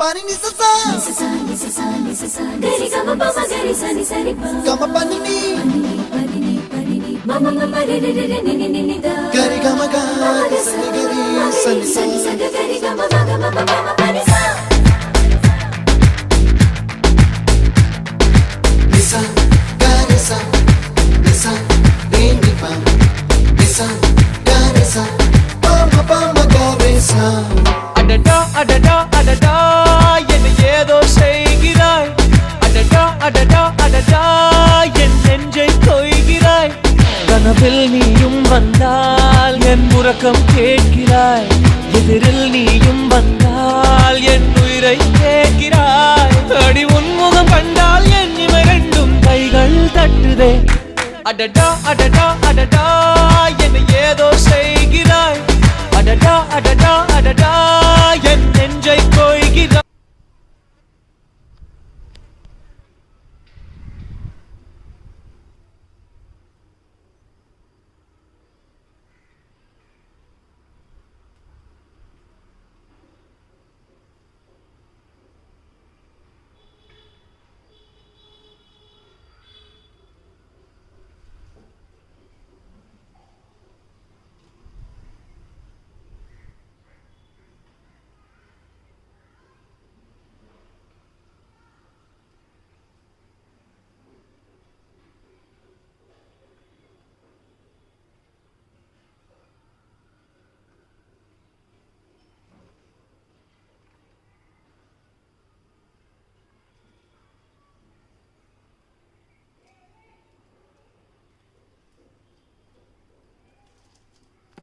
Pani ni sa sa gari gama pa ma gari sa ni sa ri pa gama pani ni mama mama re re re ni ni ni da gari gama ga sa ni gari sa ni sa gari gama ma gama mama pani sa nisa gari sa nisa re ni pa nisa gari sa pa ma gari sa adada adada adada என்ன ஏதோ செய்கிறாய் adada adada adada என் நெஞ்சை கொய்கிறாய் கனவில் நீயும் வந்தால் என் உறக்கம் கேட்கிறாய் எதிரில் நீயும் வந்தால் என் உயிரை கேட்கிறாய் அடி உன்முகம் கண்டால் என் இமை ரெண்டும் கைகள் தட்டுதே adada adada adada என்ன ஏதோ செய்கிறாய் adada adada adada என் நெஞ்சை கொய்கிறாய்